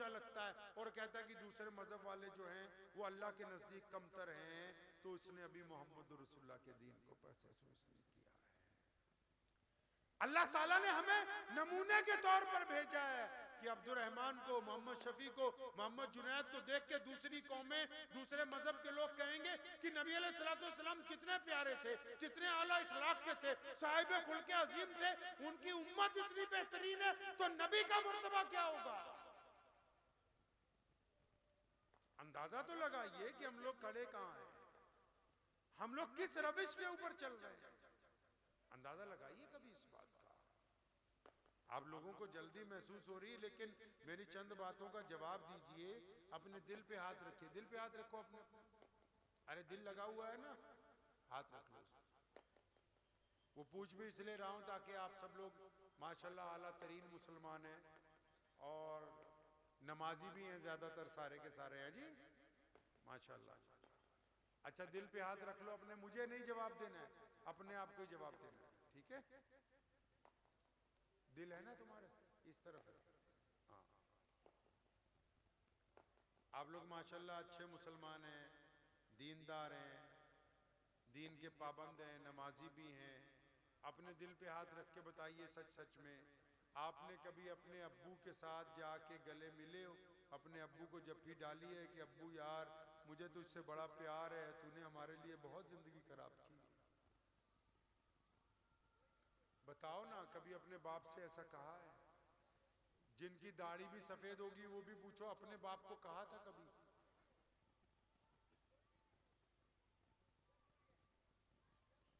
ऊंचा लगता है और कहता है कि दूसरे मजहब वाले जो हैं वो अल्लाह के नजदीक कमतर हैं, तो उसने अभी मोहम्मद रसूलुल्लाह के दीन को महसूस नहीं किया है। अल्लाह ताला ने हमें नमूने के तौर पर भेजा है कि अब्दुर्रहमान को, मोहम्मद शफी को, मोहम्मद जुनैद को देख के दूसरी कौमें, दूसरे मजहब के लोग कहेंगे कि नबी अलैहिस्सलाम कितने प्यारे थे, कितने आला इखलाक के थे, साहिब खुल्के अजीम थे, उनकी उम्मत इतनी बेहतरीन है, तो नबी का मर्तबा क्या होगा। अंदाजा तो लगाइए कि हम लोग खड़े कहां हैं, हम लोग किस रविश के ऊपर चल रहे हैं। अंदाजा लगाइए कभी इस बात का। आप लोगों को जल्दी महसूस हो रही है, लेकिन मेरी चंद बातों का जवाब दीजिए। अपने दिल पे हाथ रखिए, दिल पे हाथ रखो अपने। अरे दिल लगा हुआ है ना, हाथ रख लो। वो पूछ भी इसलिए रहा हूं ताकि आप सब लोग माशाल्लाह आला तरीन मुसलमान हैं और नमाजी भी हैं, ज्यादातर सारे के सारे हैं जी माशाल्लाह। अच्छा दिल पे हाथ रख लो अपने, मुझे नहीं जवाब देना है, अपने आप को ही जवाब देना है, ठीक है। दिल है ना तुम्हारे इस तरफ है, हाँ। आप लोग माशाल्लाह अच्छे मुसलमान हैं, दीनदार हैं, दीन के पाबंद हैं, नमाजी भी हैं। अपने दिल पे हाथ रख के बताइए सच सच में आपने कभी अपने अब्बू के साथ जाके गले मिले हो, अपने अब्बू को जफ्फी डाली है कि अब्बू यार मुझे तो इससे बड़ा प्यार है, तूने हमारे लिए बहुत जिंदगी खराब की। बताओ ना कभी अपने बाप से ऐसा कहा है। जिनकी दाढ़ी भी सफेद होगी वो भी पूछो अपने बाप को कहा था कभी।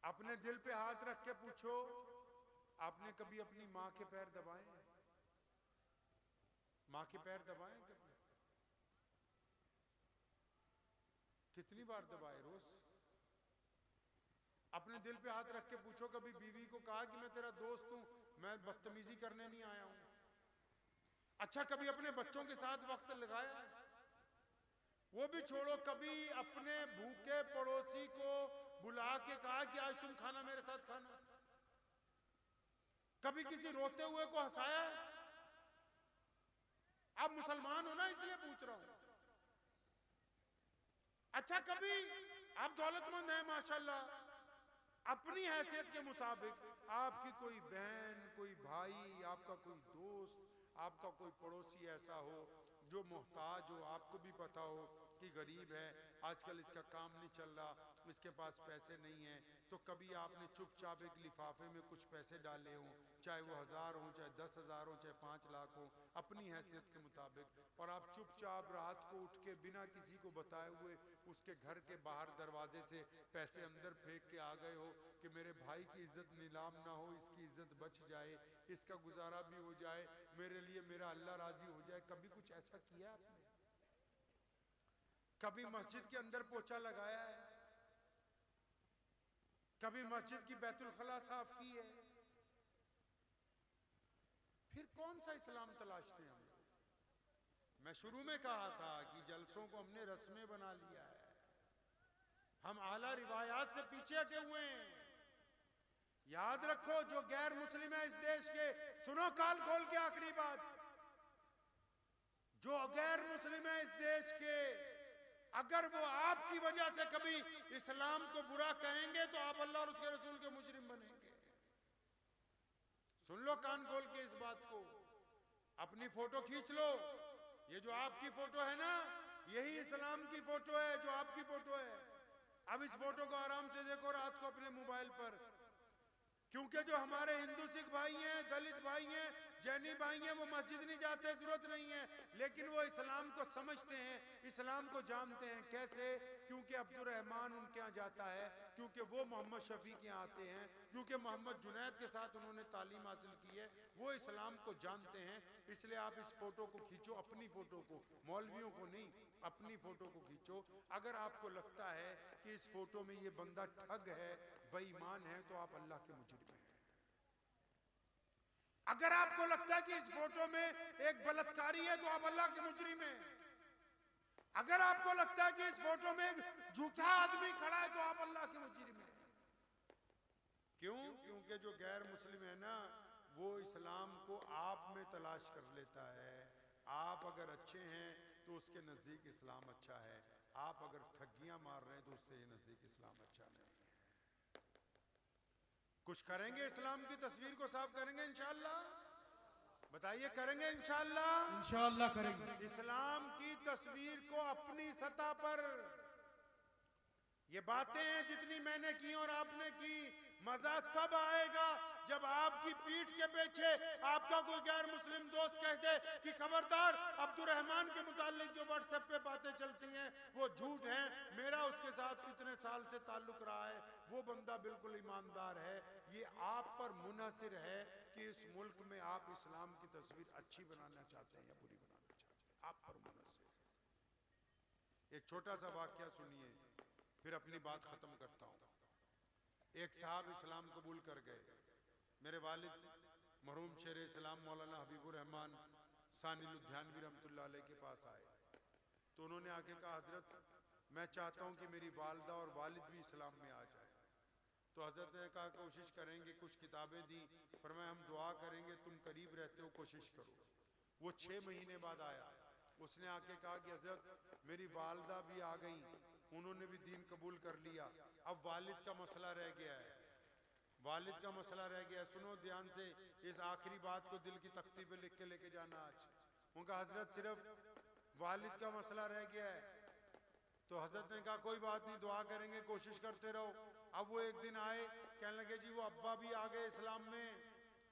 अपने दिल पे हाथ रख के पूछो आपने कभी अपनी मां के पैर दबाए हैं, मां के पैर दबाए कभी, कितनी बार दबाए रोज। अपने दिल पे हाथ रख के पूछो कभी बीवी को कहा कि मैं तेरा दोस्त हूं, मैं बदतमीजी करने नहीं आया हूं। अच्छा कभी अपने बच्चों के साथ वक्त लगाया है, वो भी छोड़ो, कभी अपने भूखे पड़ोसी को बुला के कहा कि आज तुम खाना मेरे साथ खाना। कभी किसी रोते हुए को हंसाया है। आप मुसलमान हो ना इसलिए पूछ रहा हूं। अच्छा कभी आप दौलतमंद हैं माशाल्लाह, अपनी हैसियत के मुताबिक आपकी कोई बहन, कोई भाई, आपका कोई दोस्त, आपका कोई पड़ोसी ऐसा हो जो मोहताज हो, आपको भी पता हो कि गरीब है, आजकल इसका काम नहीं चल रहा, इसके पास पैसे नहीं है, तो कभी आपने चुपचाप एक लिफाफे में कुछ पैसे डाले हों, चाहे वो 1000 हो, चाहे 10,000 हो, चाहे 5 लाख हो, अपनी हैसियत के मुताबिक, और आप चुपचाप रात को उठ के बिना किसी को बताए हुए उसके घर के बाहर दरवाजे से पैसे अंदर फेंक के आ गए हो कि मेरे भाई की इज्जत नीलाम ना हो, इसकी इज्जत बच जाए, इसका गुजारा भी हो जाए, मेरे लिए मेरा अल्लाह राजी हो जाए। कभी कुछ ऐसा किया आपने? कभी मस्जिद के अंदर पोछा लगाया है, कभी मस्जिद की बैतुल खला साफ की है। फिर कौन सा इस्लाम तलाशते हैं हम लोग। मैं शुरू में कहा था कि जलसों को हमने रस्में बना लिया है, हम आला रिवायात से पीछे हटे हुए हैं। याद रखो जो गैर मुस्लिम है इस देश के, सुनो काल खोल के आखिरी बात, जो गैर मुस्लिम है इस देश के, अगर वो आपकी वजह से कभी इस्लाम को बुरा कहेंगे तो आप अल्लाह और उसके रसूल के मुजरिम बनेंगे। सुन लो कान खोल के इस बात को। अपनी फोटो खींच लो, ये जो आपकी फोटो है ना, यही इस्लाम की फोटो है जो आपकी फोटो है। अब इस फोटो को आराम से देखो रात को अपने मोबाइल पर, क्योंकि जो हमारे हिंदू सिख भाई हैं, दलित भाई हैं, जैनी भाई हैं, वो मस्जिद नहीं जाते, जरूरत नहीं है, लेकिन वो इस्लाम को समझते हैं, इस्लाम को जानते हैं। कैसे? क्योंकि अब्दुर्रहमान उनके यहाँ जाता है, क्योंकि वो मोहम्मद शफी के यहाँ आते हैं, क्योंकि मोहम्मद जुनैद के साथ उन्होंने तालीम हासिल की है, वो इस्लाम को जानते हैं। इसलिए आप इस फोटो को खींचो, अपनी फोटो को, मौलवियों को नहीं, अपनी फोटो को खींचो। अगर आपको लगता है कि इस फोटो में ये बंदा ठग है, बेईमान है, तो आप अल्लाह के मुजरिम हैं। अगर आपको लगता है कि इस फोटो में एक बलात्कारी है तो आप अल्लाह के मुजरिम हैं। अगर आपको लगता है कि इस फोटो में एक झूठा आदमी खड़ा है तो आप अल्लाह के मुजरिम हैं। क्यों? क्योंकि जो गैर मुस्लिम है ना, वो इस्लाम को आप में तलाश कर लेता है। आप अगर अगर अच्छे हैं तो उसके नज़दीक इस्लाम अच्छा है, आप अगर ठगियां मार रहे हैं तो उससे नज़दीक इस्लाम अच्छा नहीं है। कुछ करेंगे, इस्लाम की तस्वीर को साफ करेंगे इंशाअल्लाह? बताइए, करेंगे इंशाअल्लाह? इंशाअल्लाह करेंगे। इस्लाम की तस्वीर को अपनी सतह पर, ये बातें हैं जितनी मैंने की और आपने की, मजा तब आएगा जब आपकी पीठ के पीछे आपका कोई गैर मुस्लिम दोस्त कह दे कि खबरदार, अब्दुर्रहमान के मुतालिक जो व्हाट्सएप पे बातें चलती हैं वो झूठ हैं, मेरा उसके साथ कितने साल से ताल्लुक रहा है, वो बंदा बिल्कुल ईमानदार है। ये आप पर मुनहसिर है कि इस मुल्क में आप इस्लाम की तस्वीर अच्छी बनाना चाहते हैं या बुरी बनाना चाहते हैं, आप पर मुनहसिर है। एक छोटा सा वाकया सुनिए, फिर अपनी बात खत्म करता हूं। एक साहब इस्लाम कबूल कर गए, मेरे वालिद मरहूम शेर इस्लाम मौलाना हबीबुर रहमान सानी लुधियानवी रहमतुल्लाह अलैह के पास आए, तो उन्होंने आके कहा, हजरत मैं चाहता हूं कि मेरी वालदा और वालिद भी इस्लाम में आ जाए। तो हजरत ने कहा कोशिश करेंगे, कुछ किताबें दी, फरमाया हम दुआ करेंगे, तुम करीब रहते हो, कोशिश करो। वो 6 महीने बाद आया, उसने आके कहा कि हजरत मेरी वालदा भी आ गई, उन्होंने भी दीन कबूल कर लिया, अब वालिद का मसला रह गया है, वालिद का मसला रह गया है। सुनो ध्यान से, इस आखिरी बात को दिल की तख्ती पे लिख के लेके जाना आज। उनका हजरत सिर्फ वालिद का मसला रह गया है। तो हजरत ने कहा कोई बात नहीं, दुआ करेंगे, कोशिश करते रहो। अब वो एक दिन आए, कहने लगे जी वो अब्बा भी आ गए इस्लाम में,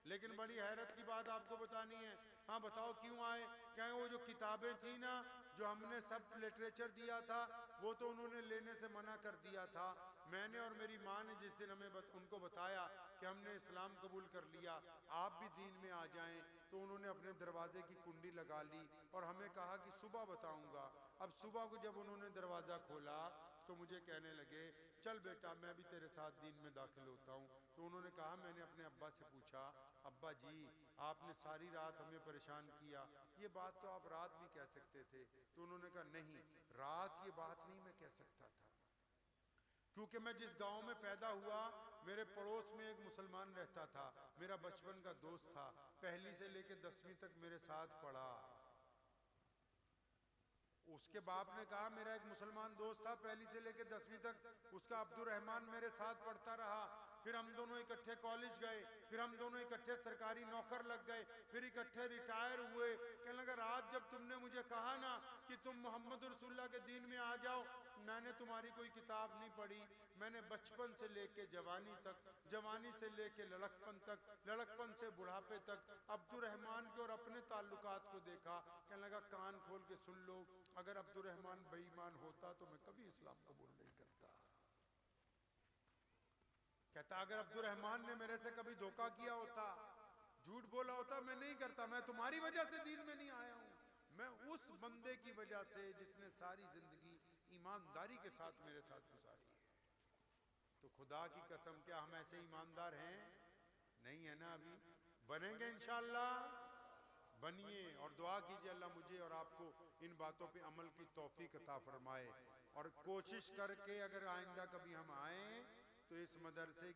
लेकिन बड़ी हैरत की बात आपको बतानी है। हाँ बताओ क्यों आए? क्या वो जो किताबें थी ना, जो हमने सब लिटरेचर दिया था, वो तो उन्होंने लेने से मना कर दिया था। मैंने और मेरी माँ ने जिस दिन हमें उनको बताया कि हमने इस्लाम कबूल कर लिया, आप भी दीन में आ जाएं, तो उन्होंने अपने दरवाजे की कुंडी लगा ली और हमें कहा कि सुबह बताऊंगा। अब सुबह को जब उन्होंने दरवाज़ा खोला तो मुझे कहने लगे चल बेटा मैं भी तेरे साथ दीन में दाखिल होता हूँ। तो उन्होंने कहा, मैंने अपने अब्बा से पूछा, अब्बा जी आपने सारी रात हमें परेशान किया, ये बात तो आप रात भी कह सकते थे। तो उन्होंने कहा नहीं, रात ये बात नहीं मैं कह सकता था, क्योंकि मैं जिस गांव में पैदा हुआ, मेरे पड़ोस में एक मुसलमान रहता था, मेरा बचपन का दोस्त था, पहली से लेकर 10वीं तक मेरे साथ पढ़ा। उसके बाप ने कहा मेरा एक मुसलमान दोस्त था, पहली से लेकर 10वीं तक उसका अब्दुर्रहमान मेरे साथ पढ़ता रहा, फिर हम दोनों इकट्ठे कॉलेज गए, फिर हम दोनों इकट्ठे सरकारी नौकर लग गए, फिर इकट्ठे रिटायर हुए। कहने लगा रात जब तुमने मुझे कहा ना कि तुम मोहम्मद रसूलुल्लाह के दीन में आ जाओ, मैंने तुम्हारी कोई किताब नहीं पढ़ी, मैंने बचपन से लेके जवानी तक, जवानी से लेके लड़कपन तक, लड़कपन से बुढ़ापे तक अब्दुर्रहमान के और अपने ताल्लुकात को देखा। कहने लगा कान खोल के सुन लो, अगर अब्दुर्रहमान बेईमान होता तो मैं कभी इस्लाम कबूल नहीं करता। कहता अगर अब्दुर्रहमान ने मेरे से कभी धोखा किया होता, झूठ बोला होता, मैं नहीं करता। मैं तुम्हारी वजह से दीन में नहीं आया हूं, मैं उस बंदे की वजह से जिसने सारी जिंदगी ईमानदारी के साथ मेरे साथ गुजारी है। तो खुदा की कसम क्या हम ऐसे ईमानदार हैं? नहीं है ना? अभी बनेंगे इंशाअल्लाह। बनिए और दुआ कीजिए अल्लाह मुझे और आपको इन बातों पे अमल की तौफीक अता फरमाए, और कोशिश करके अगर आइंदा कभी हम आए तो इस मदरसे